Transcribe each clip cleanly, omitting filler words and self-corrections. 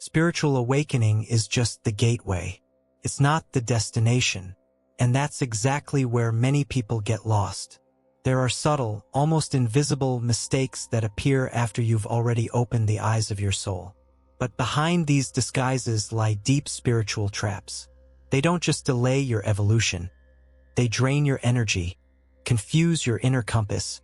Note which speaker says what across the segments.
Speaker 1: Spiritual awakening is just the gateway. It's not the destination. And that's exactly where many people get lost. There are subtle, almost invisible mistakes that appear after you've already opened the eyes of your soul. But behind these disguises lie deep spiritual traps. They don't just delay your evolution. They drain your energy, confuse your inner compass,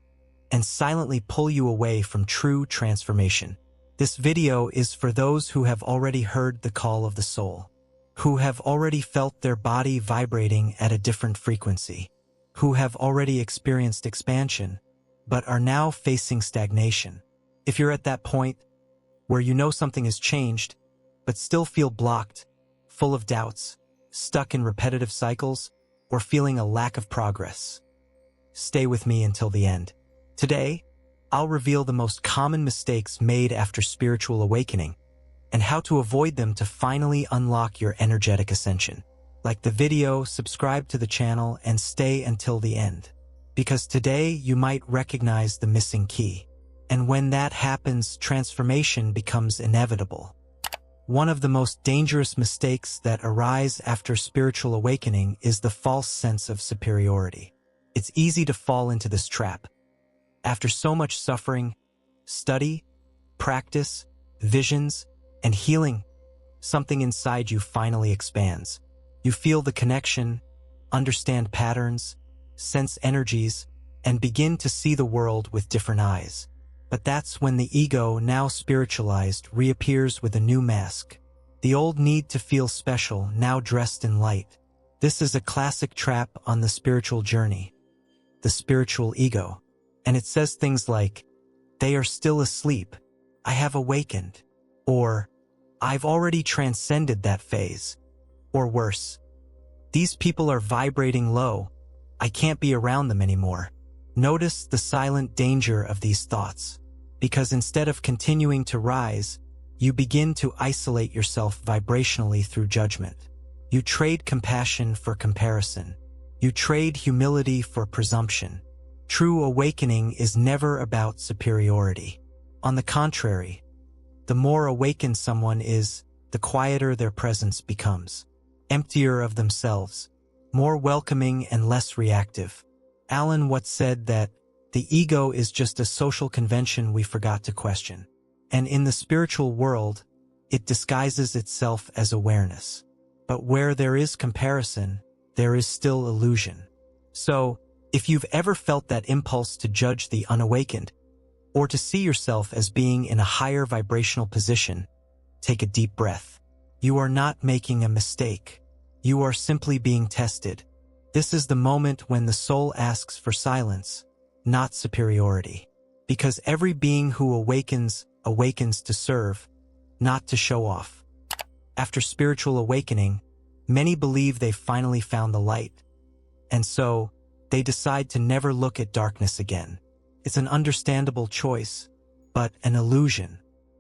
Speaker 1: and silently pull you away from true transformation. This video is for those who have already heard the call of the soul, who have already felt their body vibrating at a different frequency, who have already experienced expansion, but are now facing stagnation. If you're at that point where you know something has changed, but still feel blocked, full of doubts, stuck in repetitive cycles, or feeling a lack of progress, stay with me until the end. Today, I'll reveal the most common mistakes made after spiritual awakening and how to avoid them to finally unlock your energetic ascension. Like the video, subscribe to the channel, and stay until the end, because today you might recognize the missing key. And when that happens, transformation becomes inevitable. One of the most dangerous mistakes that arise after spiritual awakening is the false sense of superiority. It's easy to fall into this trap. After so much suffering, study, practice, visions, and healing, something inside you finally expands. You feel the connection, understand patterns, sense energies, and begin to see the world with different eyes. But that's when the ego, now spiritualized, reappears with a new mask. The old need to feel special, now dressed in light. This is a classic trap on the spiritual journey, the spiritual ego. And it says things like, "They are still asleep. I have awakened." Or, "I've already transcended that phase." Or worse, "These people are vibrating low. I can't be around them anymore." Notice the silent danger of these thoughts, because instead of continuing to rise, you begin to isolate yourself vibrationally through judgment. You trade compassion for comparison. You trade humility for presumption. True awakening is never about superiority. On the contrary, the more awakened someone is, the quieter their presence becomes, emptier of themselves, more welcoming and less reactive. Alan Watts said that the ego is just a social convention we forgot to question. And in the spiritual world, it disguises itself as awareness. But where there is comparison, there is still illusion. So, if you've ever felt that impulse to judge the unawakened, or to see yourself as being in a higher vibrational position, take a deep breath. You are not making a mistake. You are simply being tested. This is the moment when the soul asks for silence, not superiority. Because every being who awakens to serve, not to show off. After spiritual awakening, many believe they've finally found the light. And so, they decide to never look at darkness again. It's an understandable choice, but an illusion.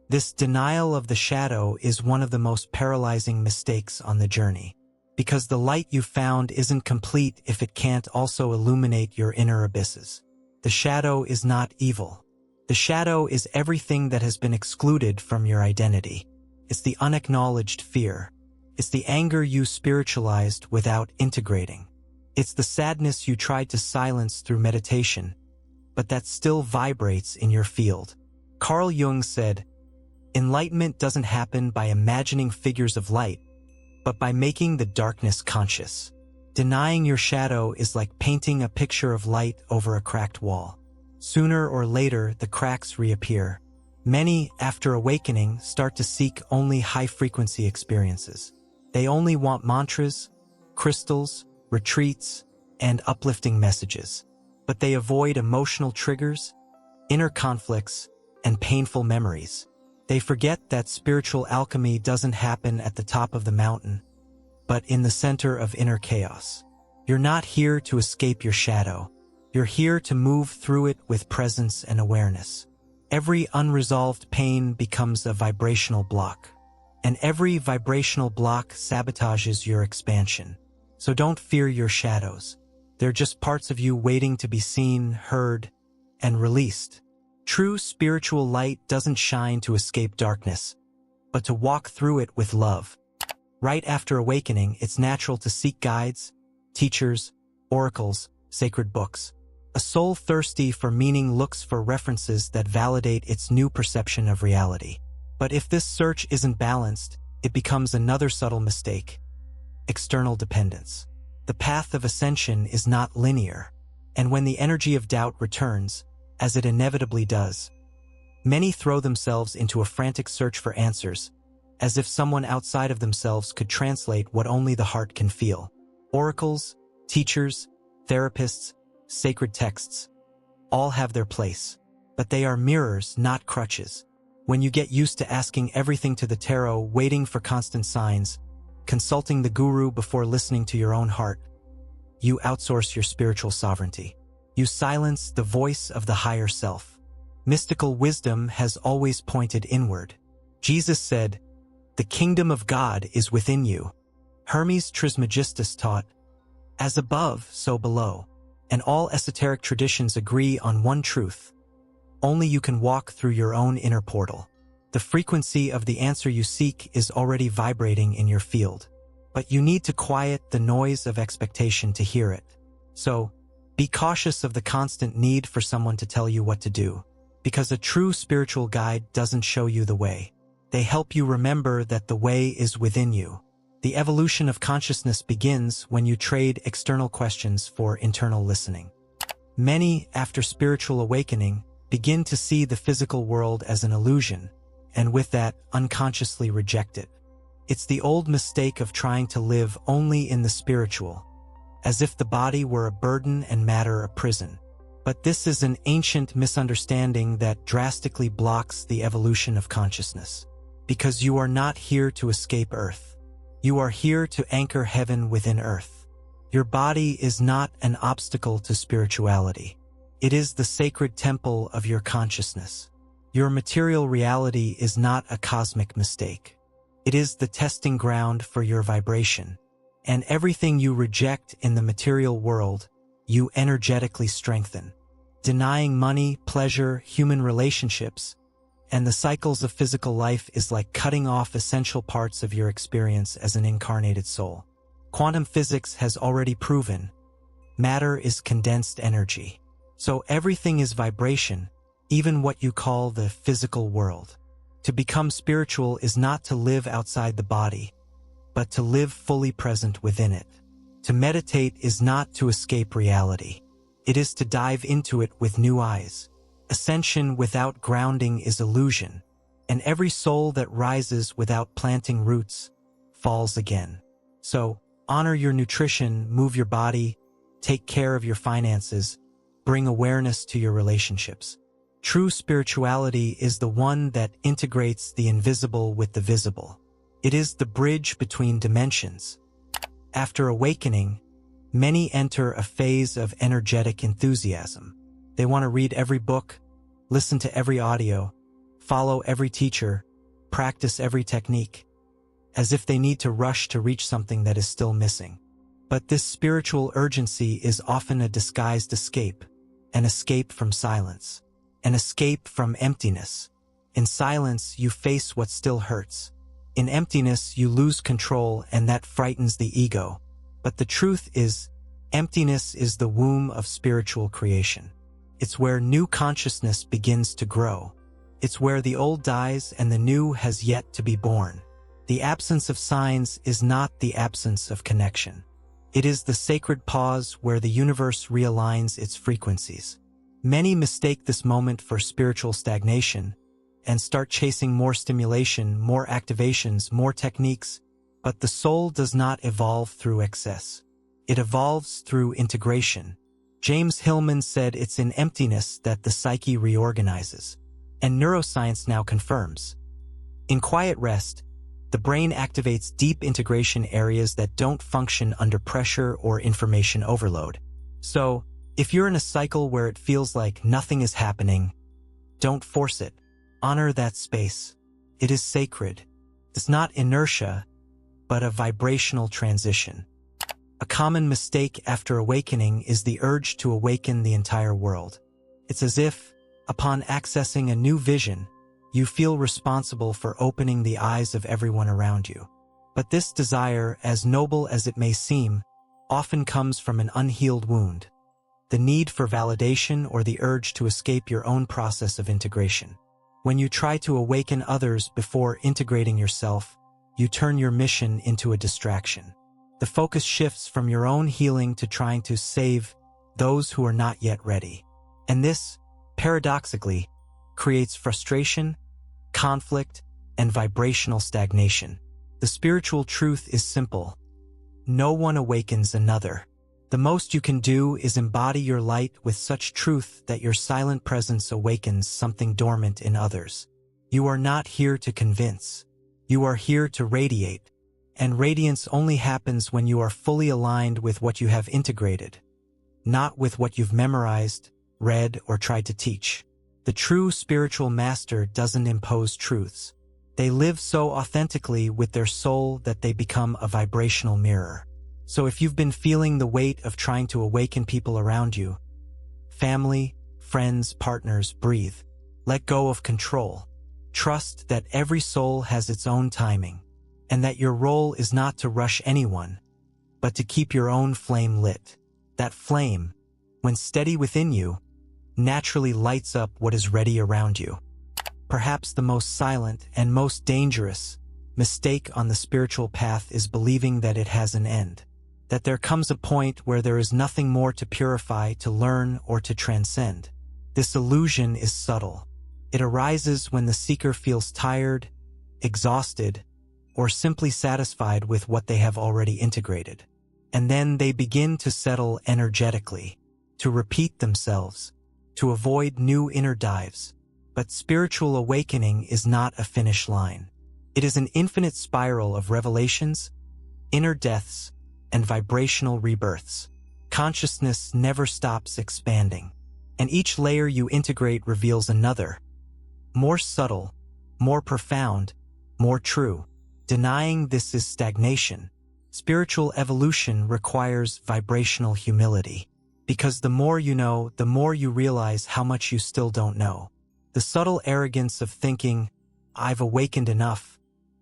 Speaker 1: This denial of the shadow is one of the most paralyzing mistakes on the journey, because the light you found isn't complete if it can't also illuminate your inner abysses. The shadow is not evil. The shadow is everything that has been excluded from your identity. It's the unacknowledged fear. It's the anger you spiritualized without integrating. It's the sadness you tried to silence through meditation, but that still vibrates in your field. Carl Jung said, "Enlightenment doesn't happen by imagining figures of light, but by making the darkness conscious." Denying your shadow is like painting a picture of light over a cracked wall. Sooner or later, the cracks reappear. Many, after awakening, start to seek only high-frequency experiences. They only want mantras, crystals, retreats, and uplifting messages. But they avoid emotional triggers, inner conflicts, and painful memories. They forget that spiritual alchemy doesn't happen at the top of the mountain, but in the center of inner chaos. You're not here to escape your shadow. You're here to move through it with presence and awareness. Every unresolved pain becomes a vibrational block, and every vibrational block sabotages your expansion. So don't fear your shadows. They're just parts of you waiting to be seen, heard, and released. True spiritual light doesn't shine to escape darkness. but to walk through it with love. Right after awakening, it's natural to seek guides, teachers, oracles, sacred books. A soul thirsty for meaning looks for references that validate its new perception of reality. But if this search isn't balanced, it becomes another subtle mistake: external dependence. The path of ascension is not linear, and when the energy of doubt returns, as it inevitably does, many throw themselves into a frantic search for answers, as if someone outside of themselves could translate what only the heart can feel. Oracles, teachers, therapists, sacred texts, all have their place, but they are mirrors, not crutches. When you get used to asking everything to the tarot, waiting for constant signs, consulting the guru before listening to your own heart, you outsource your spiritual sovereignty. You silence the voice of the higher self. Mystical wisdom has always pointed inward. Jesus said, "The kingdom of God is within you." Hermes Trismegistus taught, "As above, so below." And all esoteric traditions agree on one truth: only you can walk through your own inner portal. The frequency of the answer you seek is already vibrating in your field, but you need to quiet the noise of expectation to hear it. So, be cautious of the constant need for someone to tell you what to do, because a true spiritual guide doesn't show you the way. They help you remember that the way is within you. The evolution of consciousness begins when you trade external questions for internal listening. Many, after spiritual awakening, begin to see the physical world as an illusion, and with that, unconsciously reject it. It's the old mistake of trying to live only in the spiritual, as if the body were a burden and matter a prison. But this is an ancient misunderstanding that drastically blocks the evolution of consciousness. Because you are not here to escape Earth. You are here to anchor heaven within Earth. Your body is not an obstacle to spirituality. It is the sacred temple of your consciousness. Your material reality is not a cosmic mistake. It is the testing ground for your vibration. And everything you reject in the material world, you energetically strengthen. Denying money, pleasure, human relationships, and the cycles of physical life is like cutting off essential parts of your experience as an incarnated soul. Quantum physics has already proven matter is condensed energy. So everything is vibration, even what you call the physical world. To become spiritual is not to live outside the body, but to live fully present within it. To meditate is not to escape reality. It is to dive into it with new eyes. Ascension without grounding is illusion, and every soul that rises without planting roots falls again. So, honor your nutrition, move your body, take care of your finances, bring awareness to your relationships. True spirituality is the one that integrates the invisible with the visible. It is the bridge between dimensions. After awakening, many enter a phase of energetic enthusiasm. They want to read every book, listen to every audio, follow every teacher, practice every technique, as if they need to rush to reach something that is still missing. But this spiritual urgency is often a disguised escape, an escape from silence, an escape from emptiness. In silence, you face what still hurts. In emptiness, you lose control, and that frightens the ego. But the truth is, emptiness is the womb of spiritual creation. It's where new consciousness begins to grow. It's where the old dies and the new has yet to be born. The absence of signs is not the absence of connection. It is the sacred pause where the universe realigns its frequencies. Many mistake this moment for spiritual stagnation and start chasing more stimulation, more activations, more techniques, but the soul does not evolve through excess. It evolves through integration. James Hillman said it's in emptiness that the psyche reorganizes, and neuroscience now confirms. In quiet rest, the brain activates deep integration areas that don't function under pressure or information overload. So, if you're in a cycle where it feels like nothing is happening, don't force it. Honor that space. It is sacred. It's not inertia, but a vibrational transition. A common mistake after awakening is the urge to awaken the entire world. It's as if, upon accessing a new vision, You feel responsible for opening the eyes of everyone around you. But this desire, as noble as it may seem, often comes from an unhealed wound. The need for validation or the urge to escape your own process of integration. When you try to awaken others before integrating yourself, you turn your mission into a distraction. The focus shifts from your own healing to trying to save those who are not yet ready. And this, paradoxically, creates frustration, conflict, and vibrational stagnation. The spiritual truth is simple. No one awakens another. The most you can do is embody your light with such truth that your silent presence awakens something dormant in others. You are not here to convince. You are here to radiate. And radiance only happens when you are fully aligned with what you have integrated, not with what you've memorized, read, or tried to teach. The true spiritual master doesn't impose truths. They live so authentically with their soul that they become a vibrational mirror. So if you've been feeling the weight of trying to awaken people around you, family, friends, partners, breathe. Let go of control. Trust that every soul has its own timing, and that your role is not to rush anyone, but to keep your own flame lit. That flame, when steady within you, naturally lights up what is ready around you. Perhaps the most silent and most dangerous mistake on the spiritual path is believing that it has an end, that there comes a point where there is nothing more to purify, to learn, or to transcend. This illusion is subtle. It arises when the seeker feels tired, exhausted, or simply satisfied with what they have already integrated. And then they begin to settle energetically, to repeat themselves, to avoid new inner dives. But spiritual awakening is not a finish line. It is an infinite spiral of revelations, inner deaths, and vibrational rebirths. Consciousness never stops expanding, and each layer you integrate reveals another, more subtle, more profound, more true. Denying this is stagnation. Spiritual evolution requires vibrational humility. Because the more you know, the more you realize how much you still don't know. The subtle arrogance of thinking, "I've awakened enough,"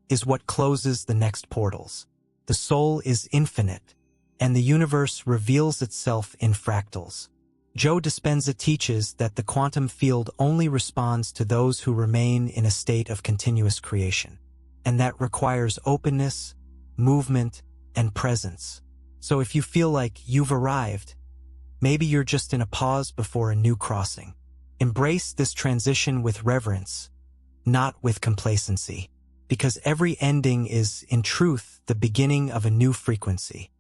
Speaker 1: is what closes the next portals. The soul is infinite, and the universe reveals itself in fractals. Joe Dispenza teaches that the quantum field only responds to those who remain in a state of continuous creation, and that requires openness, movement, and presence. So if you feel like you've arrived, maybe you're just in a pause before a new crossing. Embrace this transition with reverence, not with complacency, because every ending is, in truth, the beginning of a new frequency.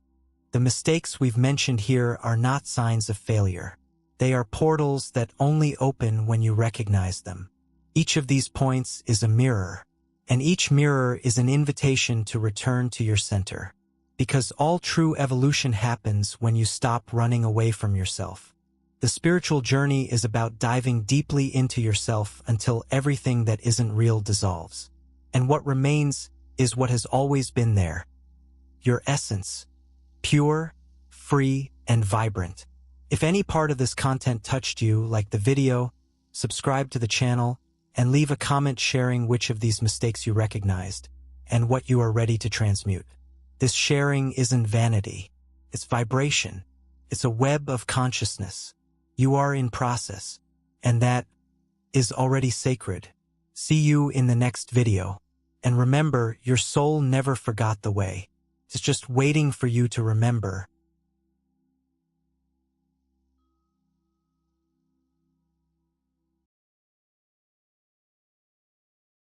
Speaker 1: The mistakes we've mentioned here are not signs of failure. They are portals that only open when you recognize them. Each of these points is a mirror, and each mirror is an invitation to return to your center. Because all true evolution happens when you stop running away from yourself. The spiritual journey is about diving deeply into yourself until everything that isn't real dissolves. And what remains is what has always been there. Your essence, pure, free, and vibrant. If any part of this content touched you, like the video, subscribe to the channel, and leave a comment sharing which of these mistakes you recognized and what you are ready to transmute. This sharing isn't vanity. It's vibration. It's a web of consciousness. You are in process, and that is already sacred. See you in the next video. And remember, your soul never forgot the way. It's just waiting for you to remember.